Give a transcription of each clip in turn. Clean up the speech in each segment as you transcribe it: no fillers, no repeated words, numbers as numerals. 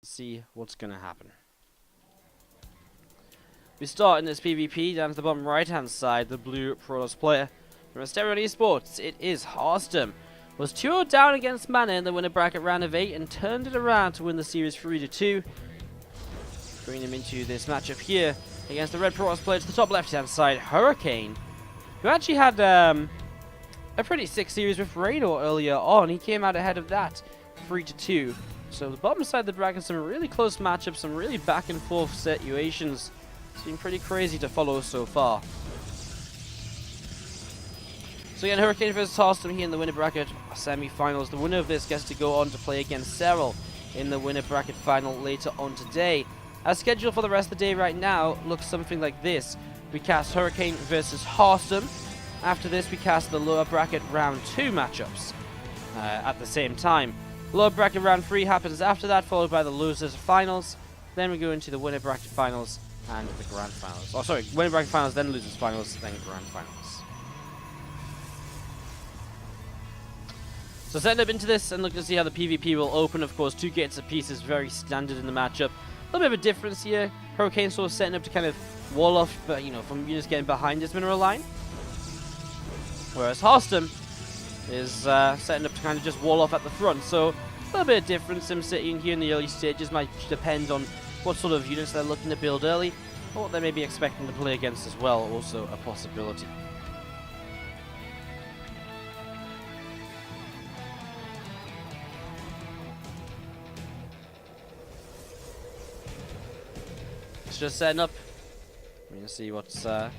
see what's going to happen. We start in this PvP down to the bottom right hand side, the blue Protoss player. From Asterion Esports, it is Harstem. Was 2-0 down against Mana in the winner bracket round of 8 and turned it around to win the series 3-2. Bringing him into this matchup here against the red Protoss player to the top left hand side, Hurricane, who actually had a pretty sick series with Raynor earlier on. He came out ahead of that 3-2. So the bottom side of the bracket, some really close matchups, some really back and forth situations. It's been pretty crazy to follow so far. So again, Hurricane versus Harstem here in the winner bracket semi-finals. The winner of this gets to go on to play against Serral in the winner bracket final later on today. Our schedule for the rest of the day right now looks something like this. We cast Hurricane versus Harstem. After this, we cast the lower bracket round 2 matchups at the same time. Lower bracket round 3 happens after that, followed by the losers finals. Then we go into the winner bracket finals and the grand finals. Oh, sorry, winner bracket finals, then losers finals, then grand finals. So setting up into this and looking to see how the PvP will open. Of course, 2 gates apiece is very standard in the matchup. A little bit of a difference here. Hurricane sort of setting up to kind of wall off, from units getting behind his mineral line. Whereas Harstem is setting up to kind of just wall off at the front. So a little bit of difference. SimCity in here in the early stages might depend on what sort of units they're looking to build early, or what they may be expecting to play against as well. Also a possibility. It's just setting up. We're gonna see what's going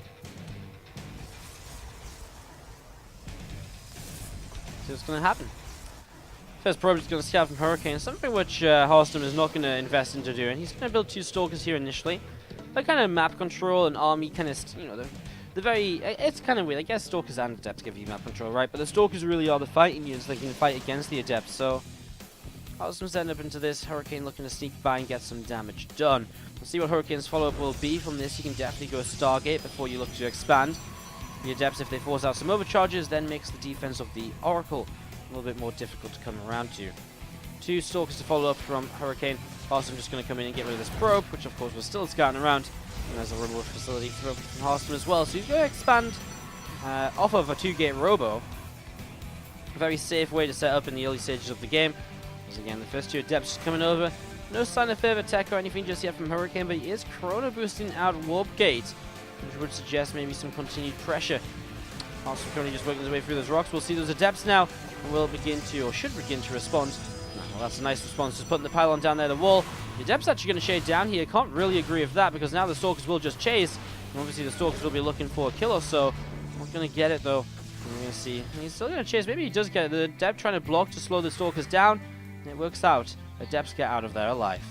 to happen. First probe is going to scout from Hurricane, something which Harstem is not going to invest into doing. He's going to build 2 Stalkers here initially. That kind of map control and army kind of, the very, it's kind of weird. I guess Stalkers and Adepts give you map control, right? But the Stalkers really are the fighting units that can fight against the Adepts. So Harstem setting up into this, Hurricane looking to sneak by and get some damage done. We'll see what Hurricane's follow-up will be. From this, you can definitely go Stargate before you look to expand. The Adepts, if they force out some overcharges, then makes the defense of the Oracle a little bit more difficult to come around to. 2 Stalkers to follow up from Hurricane. Harstem just going to come in and get rid of this probe, which of course was still scouting around. And there's a remote facility from Harstem as well. So he's going to expand off of a 2-gate robo. A very safe way to set up in the early stages of the game. Because again, the first 2 Adepts just coming over. No sign of further tech or anything just yet from Hurricane, but he is chrono boosting out Warp Gate, which would suggest maybe some continued pressure. Harstem currently just working his way through those rocks. We'll see those Adepts now, and will begin to, or should begin to respond. Well, that's a nice response, just putting the pylon down there, the wall. The Adepts actually going to shade down here. Can't really agree with that, because now the Stalkers will just chase. And obviously the Stalkers will be looking for a kill or so. Not going to get it, though. We're going to see. And he's still going to chase. Maybe he does get it. The Adept trying to block to slow the Stalkers down. And it works out. Adepts get out of there alive.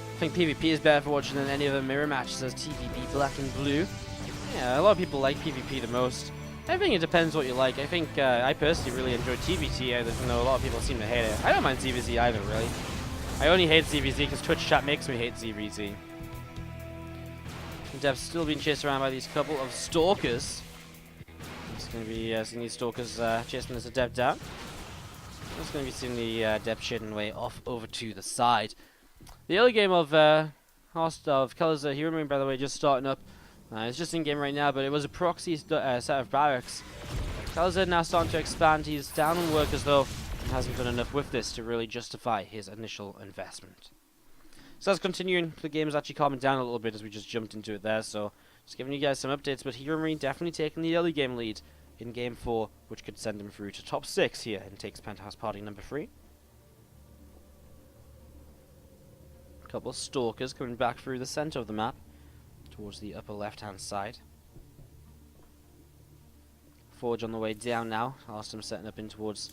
I think PvP is better for watching than any other mirror matches as TVB Black and Blue. Yeah, a lot of people like PvP the most. I think it depends what you like. I think I personally really enjoy TVT, even though a lot of people seem to hate it. I don't mind ZVZ either, really. I only hate ZVZ because Twitch chat makes me hate ZVZ. Dev's still being chased around by these couple of Stalkers. It's going to be seeing these Stalkers chasing this Adept down. It's going to be seeing the Adept shading away off over to the side. The early game of Colors Hero Marine, by the way, just starting up. It's just in game right now, but it was a proxy set of barracks. Colors now starting to expand. He's down on work as though he hasn't done enough with this to really justify his initial investment. So that's continuing. The game is actually calming down a little bit as we just jumped into it there. So just giving you guys some updates. But Hero Marine definitely taking the early game lead in game 4, which could send him through to top 6 here and takes Penthouse Party number 3. A couple of Stalkers coming back through the center of the map towards the upper left hand side. Forge on the way down now. Harstem setting up in towards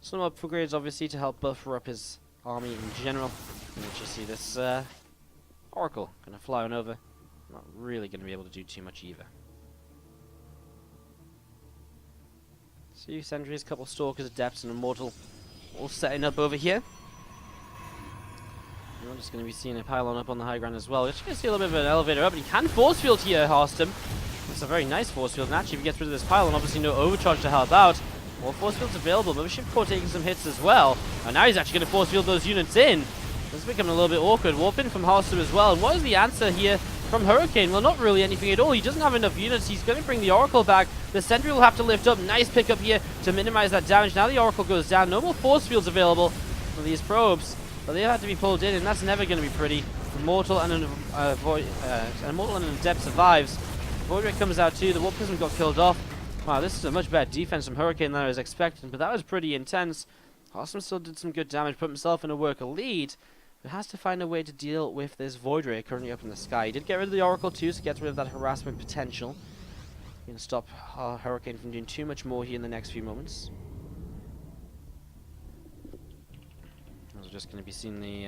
some upgrades, obviously, to help buffer up his army in general. And you see this Oracle kind of fly on over. Not really going to be able to do too much either. See sentries, couple Stalkers, Adepts, and Immortal all setting up over here. We're just going to be seeing a pylon up on the high ground as well. We're just going to see a little bit of an elevator up, and he can force field here, Harstem. It's a very nice force field, and actually if he gets rid of this pylon, obviously no overcharge to help out. More force fields available, but Ship Core taking some hits as well. And now he's actually going to force field those units in. This is becoming a little bit awkward. Warp in from Harstem as well. And what is the answer here from Hurricane? Well, not really anything at all. He doesn't have enough units. He's going to bring the Oracle back. The Sentry will have to lift up. Nice pickup here to minimize that damage. Now the Oracle goes down. No more force fields available for these probes, but they have to be pulled in, and that's never going to be pretty. Immortal and an Adept survives. Void Ray comes out too. The Warp Prism got killed off. Wow, this is a much better defense from Hurricane than I was expecting, but that was pretty intense. Harstem still did some good damage, put himself in a worker lead, but has to find a way to deal with this Void Ray currently up in the sky. He did get rid of the Oracle too, so gets rid of that harassment potential. He can stop Hurricane from doing too much more here in the next few moments. We're just going to be seeing the...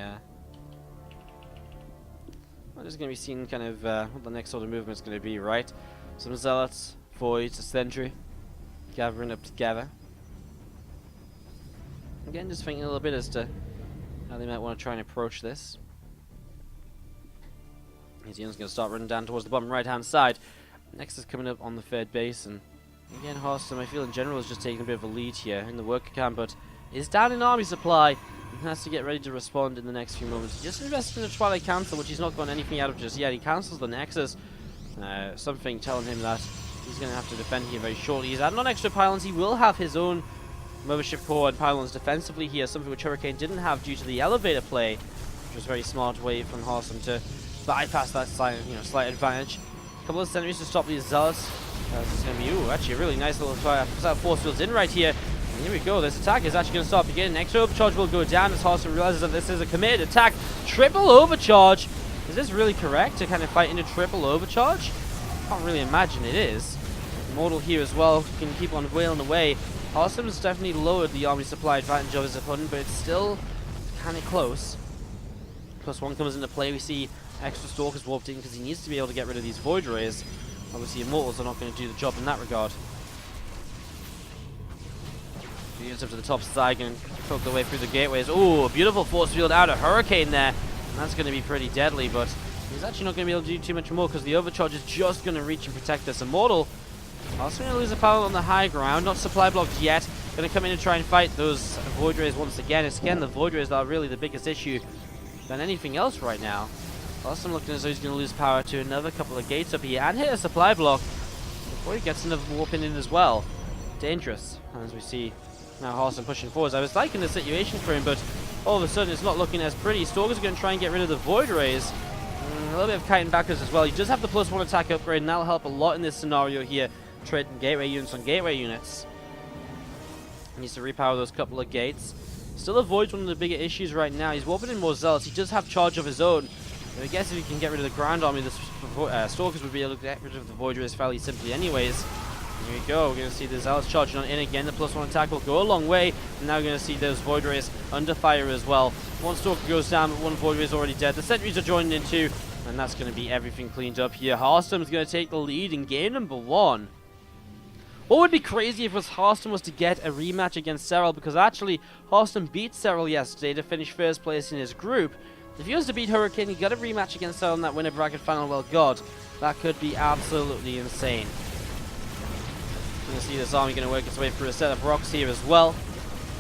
we're just going to be seeing kind of what the next sort of movement is going to be, right? Some Zealots, Voids, a Sentry, gathering up together. Again, just thinking a little bit as to how they might want to try and approach this. His unit's going to start running down towards the bottom right-hand side. Next is coming up on the third base, and again, Harstem, I feel in general, is just taking a bit of a lead here in the worker camp, but is down in army supply and has to get ready to respond in the next few moments. He just invested in the Twilight Council, which he's not gotten anything out of just yet. He cancels the Nexus, something telling him that he's going to have to defend here very shortly. He's adding on extra pylons. He will have his own Mothership Core and pylons defensively here, something which Hurricane didn't have due to the elevator play, which was a very smart way from Harstem to bypass that slight advantage. A couple of sentries to stop these Zealots. This is going to be, actually a really nice little force fields in right here. And here we go, this attack is actually going to start beginning. Extra overcharge will go down as Harstem realizes that this is a committed attack. Triple overcharge! Is this really correct to kind of fight into triple overcharge? Can't really imagine it is. Immortal here as well, can keep on wailing away. Harstem has definitely lowered the army supply advantage of his opponent, but it's still kind of close. +1 comes into play. We see extra Stalkers warped in because he needs to be able to get rid of these Void Rays. Obviously, Immortals are not going to do the job in that regard. Units up to the top side, going to poke their way through the gateways. Ooh, a beautiful force field out of Hurricane there. And that's going to be pretty deadly, but he's actually not going to be able to do too much more because the overcharge is just going to reach and protect this Immortal. Also going to lose a power on the high ground, not supply blocked yet. Going to come in and try and fight those Void Rays once again. It's again the Void Rays that are really the biggest issue than anything else right now. Harstem looking as though he's going to lose power to another couple of gates up here and hit a supply block before he gets another warping in as well. Dangerous, as we see now Harstem pushing forwards. I was liking the situation for him, but all of a sudden it's not looking as pretty. Stalkers are going to try and get rid of the Void Rays. A little bit of kiting backwards as well. He does have the +1 attack upgrade, and that'll help a lot in this scenario here. Trading gateway units on gateway units. He needs to repower those couple of gates. Still avoids one of the bigger issues right now. He's warping in more Zealots. He does have charge of his own. But I guess if he can get rid of the ground army, the Stalkers would be able to get rid of the Void Rays fairly simply anyways. Here we go. We're going to see the Zealots charging on in again. The +1 attack will go a long way. And now we're going to see those Void Rays under fire as well. One Stalker goes down, but one Void Ray is already dead. The sentries are joining in too. And that's going to be everything cleaned up here. Harstem's going to take the lead in game number 1. What would be crazy if Harstem was to get a rematch against Serral, because actually Harstem beat Serral yesterday to finish first place in his group. If he was to beat Hurricane, he got a rematch against Serral in that winner bracket final. Well, God, that could be absolutely insane. We're going to see this army going to work its way through a set of rocks here as well.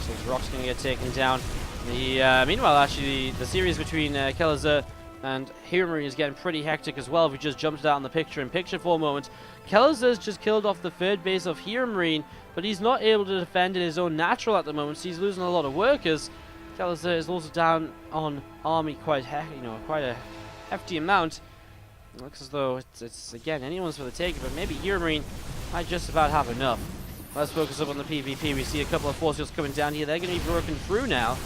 So these rocks going to get taken down. Meanwhile, actually, the series between Kelazur and Hero Marine is getting pretty hectic as well. We just jumped out on the picture-in-picture for a moment. Kelazur's just killed off the third base of Hero Marine, but he's not able to defend in his own natural at the moment, so he's losing a lot of workers. Kelazur is also down on army quite a hefty amount. It looks as though it's again anyone's for the taking, but maybe Hero Marine might just about have enough. Let's focus up on the PvP. We see a couple of forces coming down here. They're going to be broken through now.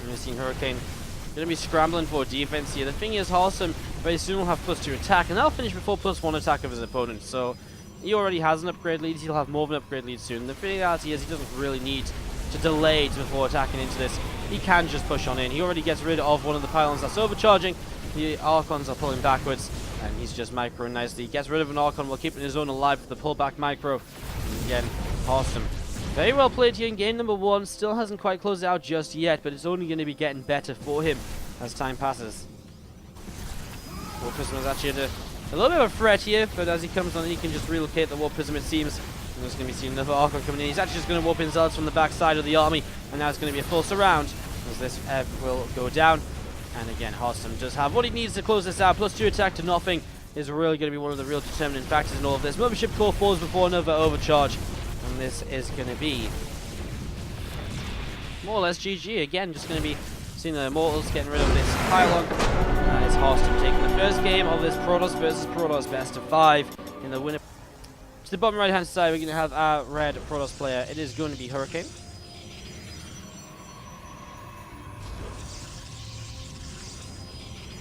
We're seeing Hurricane going to be scrambling for defense here. The thing is, Harstem very soon will have +2 attack, and that'll finish before +1 attack of his opponent. So he already has an upgrade lead. He'll have more of an upgrade lead soon. The reality is he doesn't really need to delay before attacking into this. He can just push on in. He already gets rid of one of the pylons that's overcharging. The Archons are pulling backwards, and he's just microing nicely. He gets rid of an Archon while keeping his own alive with the pullback micro. And again, Harstem Very well played here in game number 1. Still hasn't quite closed out just yet, but it's only going to be getting better for him as time passes. Warp Prism is actually under a little bit of a threat here, but as he comes on, he can just relocate the Warp Prism, it seems. And there's going to be seeing another Archon coming in. He's actually just going to warp in Zealots from the back side of the army, and now it's going to be a full surround as this will go down. And again, Hearthstone does have what he needs to close this out. +2 attack to nothing is really going to be one of the real determining factors in all of this. Mothership Core falls before another overcharge, and this is going to be more or less GG. Again, just going to be seeing the Immortals getting rid of this pylon. It's Hearthstone taking the first game of this Protoss versus Protoss best of 5 in the winner. To the bottom right hand side, we're going to have our red Protoss player. It is going to be Hurricane.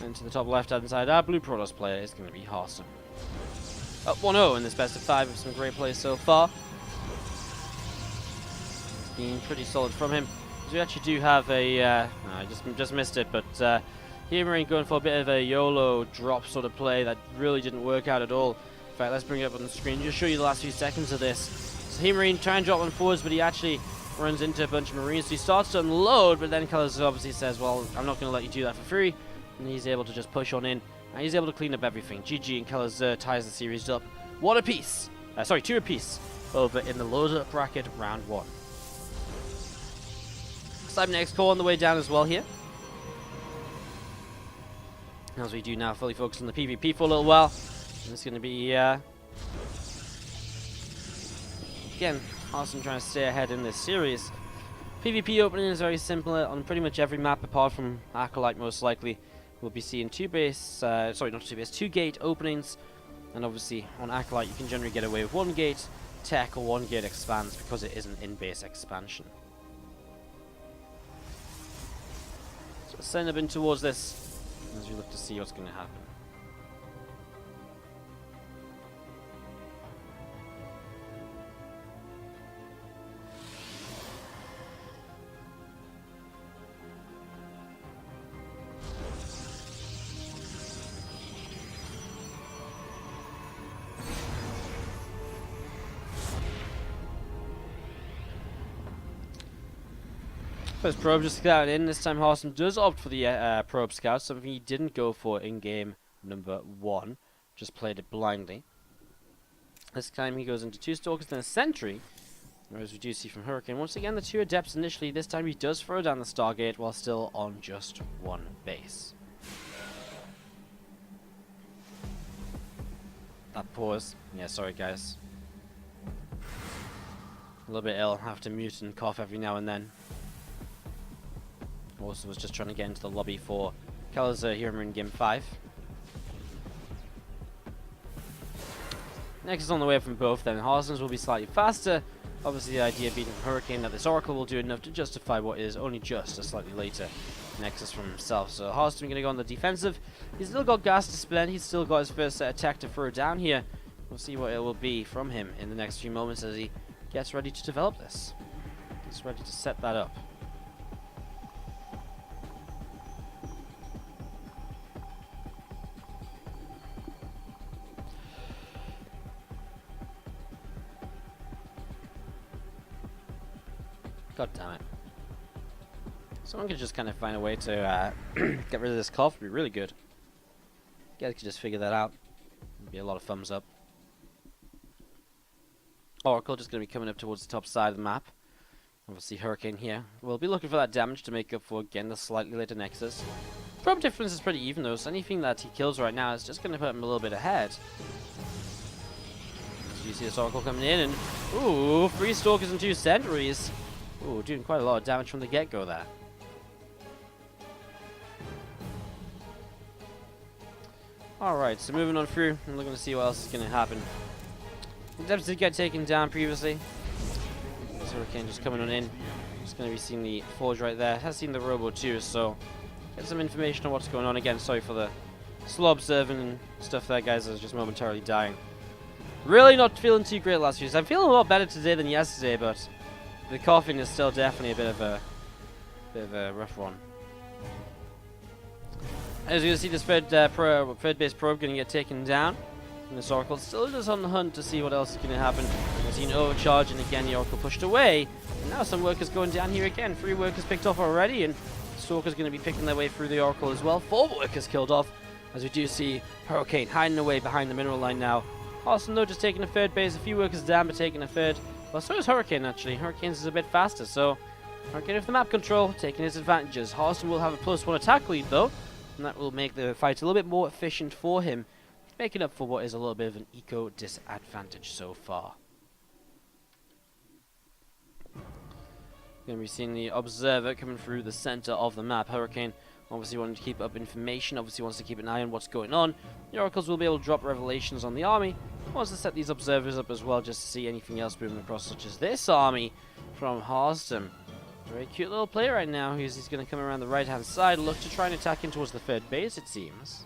And to the top left hand side, our blue Protoss player is going to be Hearthstone. Up 1-0 in this best of 5 with some great plays so far. It's been pretty solid from him. We actually do have a, no, I just missed it, but Heamarine going for a bit of a YOLO drop sort of play that really didn't work out at all. In fact, let's bring it up on the screen, just show you the last few seconds of this. So Heamarine trying to drop one forwards, but he actually runs into a bunch of Marines. So he starts to unload, but then Kallus obviously says, well, I'm not going to let you do that for free. And he's able to just push on in, and he's able to clean up everything. GG, and Kallus ties the series up. One apiece. Sorry, 2 apiece over in the loader bracket round 1. Cybernetic Core on the way down as well here. As we do now fully focus on the PvP for a little while. And it's going to be, again, Hearthstone trying to stay ahead in this series. PvP opening is very simple on pretty much every map apart from Acolyte most likely. We'll be seeing 2 gate openings. And obviously on Acolyte you can generally get away with 1 gate tech or 1 gate expands because it is an in-base expansion. So send up in towards this as we look to see what's going to happen. First probe just got in. This time Hearthstone does opt for the probe scout, something he didn't go for in game number 1. Just played it blindly. This time he goes into 2 stalkers then a sentry. Whereas we do see from Hurricane, once again the 2 adepts initially. This time he does throw down the Stargate while still on just 1 base. That pause. Yeah, sorry guys. A little bit ill. Have to mute and cough every now and then. Also was just trying to get into the lobby for Kallus here in game 5. Next is on the way from both, then Hearthstone's will be slightly faster. Obviously the idea being Hurricane that this Oracle will do enough to justify what is only just a slightly later Nexus from himself. So Hearthstone going to go on the defensive. He's still got gas to spend, he's still got his first attack to throw down here. We'll see what it will be from him in the next few moments as he gets ready to develop this. He's ready to set that up. God damn it. Someone could just kind of find a way to get rid of this cough. Would be really good. You guys could just figure that out. It'd be a lot of thumbs up. Oracle just going to be coming up towards the top side of the map. Obviously Hurricane here. We'll be looking for that damage to make up for, again, the slightly later Nexus. Probe difference is pretty even though, so anything that he kills right now is just going to put him a little bit ahead. So you see this Oracle coming in and... ooh, 3 Stalkers and 2 Sentries. Ooh, doing quite a lot of damage from the get-go there. Alright, so moving on through, and looking to see what else is going to happen. The Depths did get taken down previously. This Hurricane just coming on in. Just going to be seeing the Forge right there. Has seen the Robo too, so get some information on what's going on. Again, sorry for the slow observing and stuff there, guys. I was just momentarily dying. Really not feeling too great last few days. I'm feeling a lot better today than yesterday, but the coughing is still definitely a bit of a rough one. As you can see, this third base probe going to get taken down. And this Oracle still just on the hunt to see what else is going to happen. We've seen overcharge, and again the Oracle pushed away. And now some workers going down here again. 3 workers picked off already, and Stalker's going to be picking their way through the Oracle as well. 4 workers killed off, as we do see Hurricane hiding away behind the mineral line now. Austin, though, just taking a third base. A few workers down, but taking a third. Well, so is Hurricane, actually. Hurricane's is a bit faster, so Hurricane with the map control, taking his advantages. Austin will have a +1 attack lead, though, and that will make the fight a little bit more efficient for him, making up for what is a little bit of an eco disadvantage so far. Going to be seeing the Observer coming through the center of the map. Hurricane obviously wanting to keep up information, obviously wants to keep an eye on what's going on. The Oracles will be able to drop revelations on the army. Wants to set these Observers up as well, just to see anything else moving across, such as this army from Harston. Very cute little player right now. He's going to come around the right-hand side, look to try and attack in towards the third base, it seems.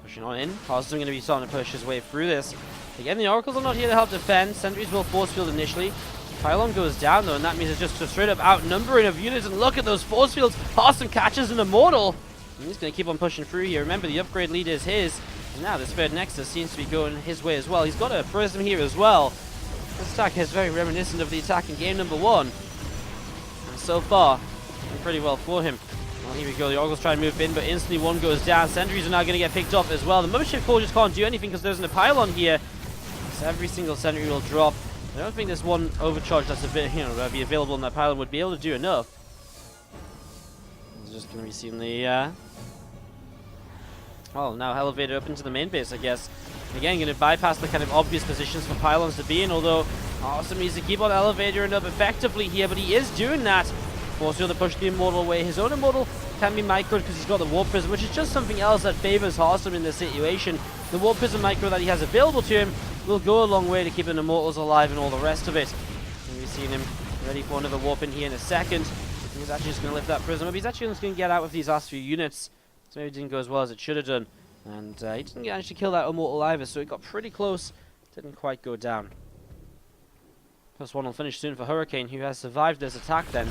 Pushing on in. Harston going to be starting to push his way through this. Again, the Oracles are not here to help defend. Sentries will force field initially. Pylon goes down though, and that means it's just a straight up outnumbering of units. And look at those force fields. Harston catches an Immortal. And he's going to keep on pushing through here. Remember, the upgrade lead is his. And now this third Nexus seems to be going his way as well. He's got a Prism here as well. This attack is very reminiscent of the attack in game number 1. And so far, pretty well for him. Well, here we go. The Oracles try and move in, but instantly one goes down. Sentries are now going to get picked off as well. The Mothership Core just can't do anything because there isn't a pylon here. So every single sentry will drop. I don't think this one overcharge that's a bit, be available on that pylon would be able to do enough. It's just going to be seeing the, oh, now elevator up into the main base, I guess. Again, going to bypass the kind of obvious positions for pylons to be in, although Awesome needs to keep on elevatoring up effectively here, but he is doing that. Force field to push the Immortal away. His own Immortal can be microed because he's got the Warp Prism, which is just something else that favors Harston in this situation. The Warp Prism micro that he has available to him will go a long way to keeping Immortals alive and all the rest of it. And we've seen him ready for another Warp in here in a second. He's actually just going to lift that Prism up. He's actually just going to get out with these last few units. So maybe it didn't go as well as it should have done. And he didn't actually kill that Immortal either, so it got pretty close. Didn't quite go down. +1 will finish soon for Hurricane, who has survived this attack then.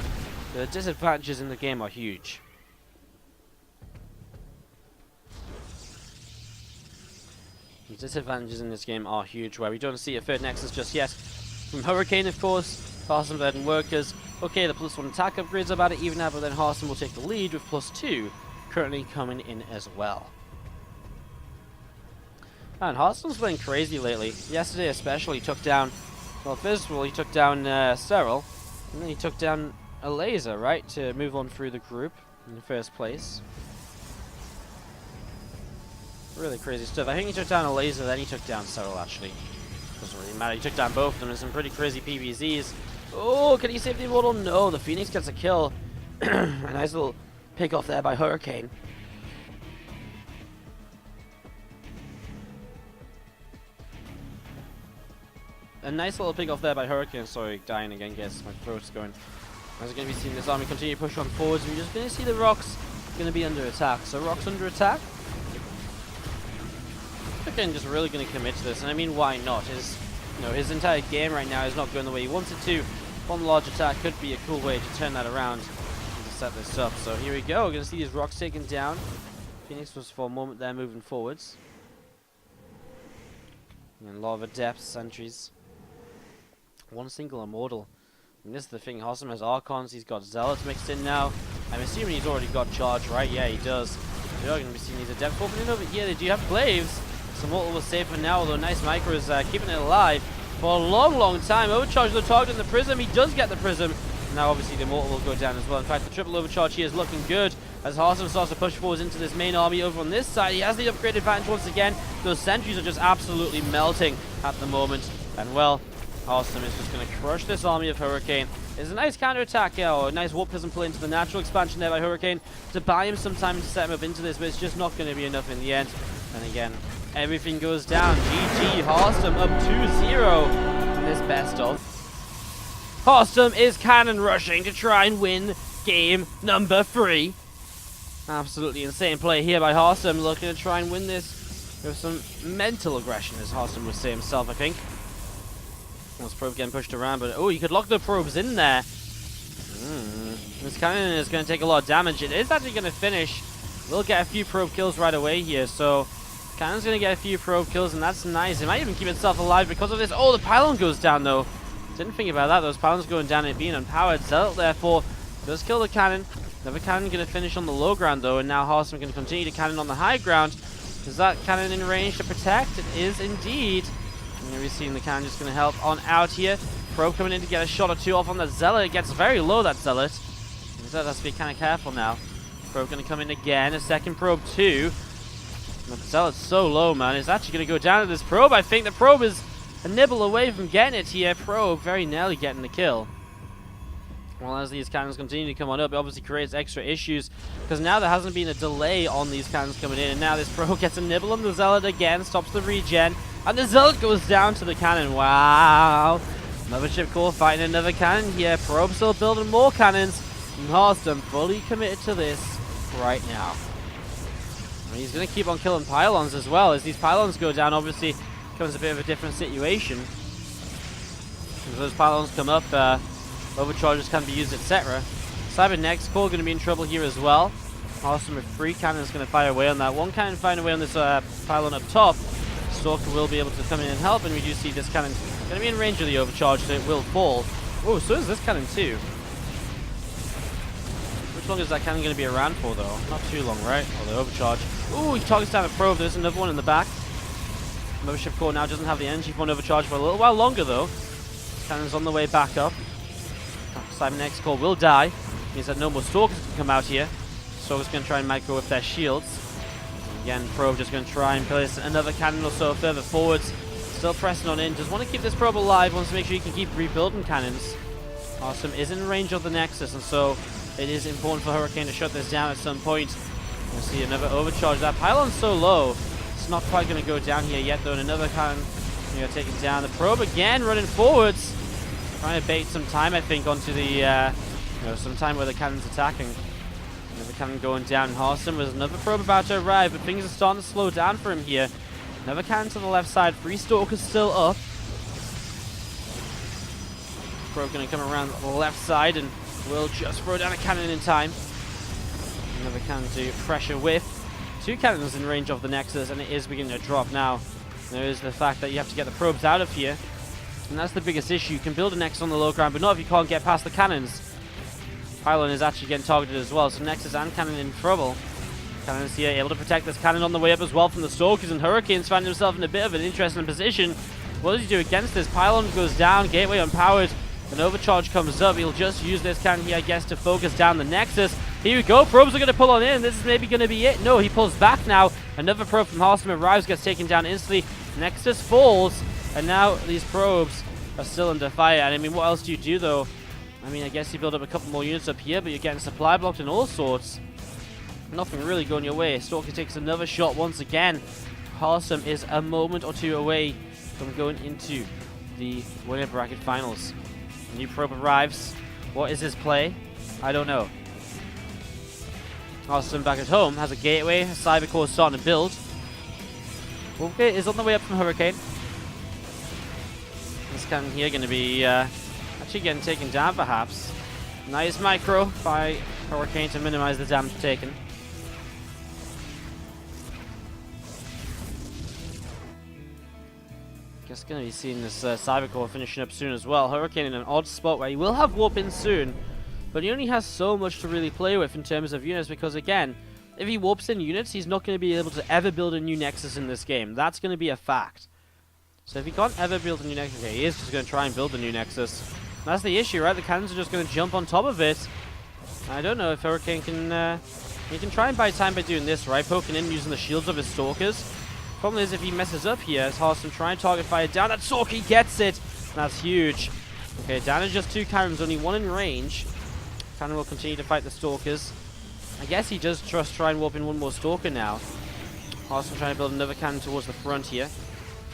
The disadvantages in the game are huge. The disadvantages in this game are huge, where we don't see a third Nexus just yet. From Hurricane, of course, Harston and workers. Okay, the +1 attack upgrades are about to even out, but then Harston will take the lead with +2 currently coming in as well. And Harston's playing crazy lately. Yesterday especially took down, well, first of all he took down Cyril, and then he took down a laser, right, to move on through the group in the first place. Really crazy stuff. I think he took down a laser, then he took down Cyril, actually. Doesn't really matter. He took down both of them in some pretty crazy PvZs. Oh, can he save the Immortal? No, the Phoenix gets a kill. A nice little pick off there by Hurricane. A nice little pick off there by Hurricane. Sorry, dying again, guess. My throat's going. As we're going to be seeing this army continue to push on forwards, we're just going to see the Rocks going to be under attack. So Rocks under attack. Hurricane just really going to commit to this, and I mean, why not? His entire game right now is not going the way he wants it to. One large attack could be a cool way to turn that around and to set this up. So here we go. We're going to see these Rocks taken down. Phoenix was for a moment there moving forwards. And Lava Depths, Sentries. One single Immortal. And this is the thing, Harston has Archons, he's got Zealots mixed in now. I'm assuming he's already got Charge, right? Yeah, he does. We are going to be seeing these Adepts opening over here. They do have Glaives. So Immortal was safe for now, although nice micro is keeping it alive for a long, long time. Overcharge the target in the Prism. He does get the Prism. Now, obviously, the Immortal will go down as well. In fact, the triple overcharge here is looking good as Harston starts to push forwards into this main army over on this side. He has the upgrade advantage once again. Those sentries are just absolutely melting at the moment. And, well, Harston is just going to crush this army of Hurricane. There's a nice counter-attack here, or a nice Warp Prism play into the natural expansion there by Hurricane to buy him some time to set him up into this, but it's just not going to be enough in the end. And again, everything goes down. GG, Harston up 2-0 in this best of. Harston is cannon rushing to try and win game number 3. Absolutely insane play here by Harston, looking to try and win this with some mental aggression, as Harston would say himself, I think. This probe getting pushed around, but oh, you could lock the probes in there. This cannon is going to take a lot of damage. It is actually going to finish. We'll get a few probe kills right away here. So cannon's going to get a few probe kills, and that's nice. It might even keep itself alive because of this. Oh, the pylon goes down, though. Didn't think about that. Those pylons going down and being unpowered. Zealot, therefore, does kill the cannon. Another cannon going to finish on the low ground, though, and now Hearthstone going to continue to cannon on the high ground. Is that cannon in range to protect? It is indeed. And we're seeing the cannon just going to help on out here. Probe coming in to get a shot or two off on the Zealot. It gets very low, that Zealot. Zealot has to be kind of careful now. Probe going to come in again. A second probe, too. But the Zealot's so low, man. It's actually going to go down to this probe. I think the probe is a nibble away from getting it here. Probe very nearly getting the kill. Well, as these cannons continue to come on up, it obviously creates extra issues because now there hasn't been a delay on these cannons coming in, and now this probe gets a nibble on the Zealot again, stops the regen, and the Zealot goes down to the cannon. Wow! Mothership Core fighting another cannon here. Probe still building more cannons, and Hearthstone fully committed to this right now. And he's going to keep on killing pylons as well. As these pylons go down, obviously becomes a bit of a different situation. As those pylons come up, overcharges can be used, etc. Cybernex Core going to be in trouble here as well. Hearthstone with 3 cannons going to fire away on that. 1 cannon firing away on this pylon up top. Stalker will be able to come in and help, and we do see this cannon going to be in range of the overcharge, so it will fall. Oh, so is this cannon too. Which long is that cannon going to be around for, though? Not too long, right? Oh, the overcharge. Ooh, he targets down a probe. There's another one in the back. Mothership Core now doesn't have the energy for an overcharge for a little while longer, though. Cannon's on the way back up. Cybernex Core will die. Means that no more Stalkers can come out here. Stalkers going to try and micro with their shields. Again, Probe just going to try and place another cannon or so further forwards. Still pressing on in. Just want to keep this Probe alive. Wants to make sure he can keep rebuilding cannons. Awesome is in range of the Nexus, and so it is important for Hurricane to shut this down at some point. We'll see another overcharge. That pylon's so low. It's not quite going to go down here yet, though. And another cannon taking down the Probe again, running forwards. Trying to bait some time, I think, onto the, some time where the cannon's attacking. Another cannon going down. Hearthstone with another probe about to arrive, but things are starting to slow down for him here. Another cannon to the left side. 3 Stalkers still up. Probe going to come around the left side and will just throw down a cannon in time. Another cannon to pressure with. 2 cannons in range of the Nexus, and it is beginning to drop now. There is the fact that you have to get the probes out of here. And that's the biggest issue. You can build a Nexus on the low ground, but not if you can't get past the cannons. Pylon is actually getting targeted as well, so Nexus and Cannon in trouble. Cannon is here, able to protect this cannon on the way up as well from the Stalkers, and Hurricane's found himself in a bit of an interesting position. What does he do against this? Pylon goes down, Gateway unpowered, an overcharge comes up. He'll just use this cannon here, I guess, to focus down the Nexus. Here we go, probes are going to pull on in. This is maybe going to be it. No, he pulls back now. Another probe from Hearthstone arrives, gets taken down instantly. Nexus falls. And now these probes are still under fire. And I mean, what else do you do, though? I mean, I guess you build up a couple more units up here, but you're getting supply blocked and all sorts. Nothing really going your way. Stalker takes another shot once again. Hearthstone is a moment or two away from going into the winner bracket finals. A new probe arrives. What is his play? I don't know. Hearthstone back at home has a gateway. Cybercore starting to build. Wolfgate is on the way up from Hurricane. This cannon here going to be actually getting taken down, perhaps. Nice micro by Hurricane to minimize the damage taken. Guess going to be seeing this Cybercore finishing up soon as well. Hurricane in an odd spot where he will have warp in soon, but he only has so much to really play with in terms of units, because again, if he warps in units, he's not going to be able to ever build a new Nexus in this game. That's going to be a fact. So if he can't ever build a new Nexus, okay, he is just going to try and build a new Nexus. That's the issue, right? The cannons are just going to jump on top of it. I don't know if Hurricane can... he can try and buy time by doing this, right? Poking in using the shields of his Stalkers. Problem is, if he messes up here, as Hearthstone try and target fire down, that Stalker gets it! That's huge. Okay, down to just 2 cannons, only 1 in range. Cannon will continue to fight the Stalkers. I guess he does just try and warp in 1 more Stalker now. Hearthstone trying to build another cannon towards the front here.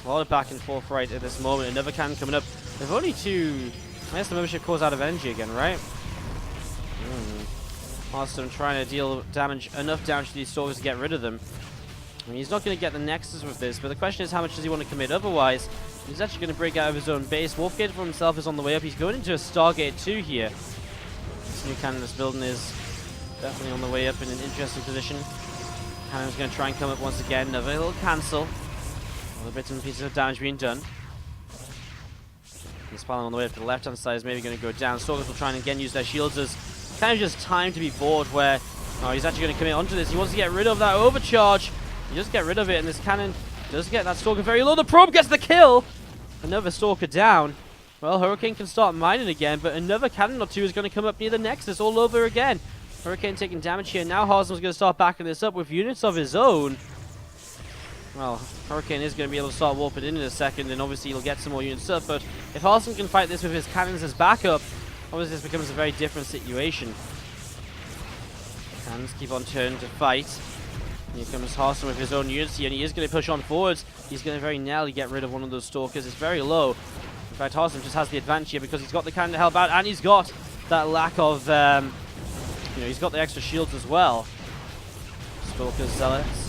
A lot of back and forth right at this moment. Another cannon coming up. They've only 2... I guess the Mothership Core's out of energy again, right? Hearthstone trying to deal damage, enough damage to these Stalkers to get rid of them. I mean, he's not going to get the Nexus with this, but the question is how much does he want to commit otherwise? He's actually going to break out of his own base. Wolfgate for himself is on the way up. He's going into a Stargate 2 here. new cannon that's building is definitely on the way up in an interesting position. Cannon's going to try and come up once again. Another little cancel. All the bits and pieces of damage being done. This pylon on the way up to the left-hand side is maybe going to go down. Stalkers will try and again use their shields as kind of just time to be bored, where he's actually going to commit onto this. He wants to get rid of that overcharge. He just get rid of it, and this cannon does get that Stalker very low. The probe gets the kill. Another Stalker down. Well, Hurricane can start mining again, but another cannon or two is going to come up near the Nexus all over again. Hurricane taking damage here. Now Harstem's going to start backing this up with units of his own. Well, Hurricane is going to be able to start warping in a second, and obviously he'll get some more units up, but if Harstem can fight this with his cannons as backup, obviously this becomes a very different situation. Cannons keep on turning to fight. Here comes Harstem with his own units here, and he is going to push on forwards. He's going to very narrowly get rid of one of those Stalkers. It's very low. In fact, Harstem just has the advantage here because he's got the cannon to help out, and he's got that lack of, he's got the extra shields as well. Stalkers, Zealots.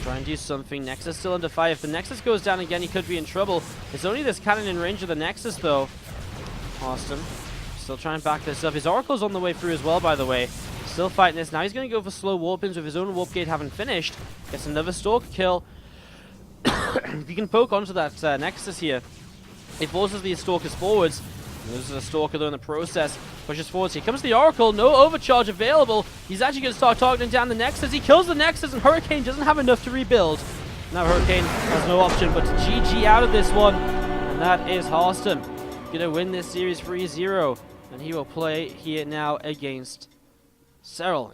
Try and do something. Nexus still under fire. If the Nexus goes down again, he could be in trouble. It's only this cannon in range of the Nexus, though. Harstem still trying to back this up. His Oracle's on the way through as well, by the way. Still fighting this. Now he's going to go for slow warp-ins with his own warp gate having finished. Gets another Stalker kill. If you can poke onto that Nexus here, it forces these Stalkers forwards. Loses a Stalker though in the process. Pushes forwards. Here comes the Oracle. No overcharge available. He's actually going to start targeting down the Nexus. He kills the Nexus, and Hurricane doesn't have enough to rebuild. Now Hurricane has no option but to GG out of this one. And that is Harstem. Going to win this series 3-0. And he will play here now against Serral.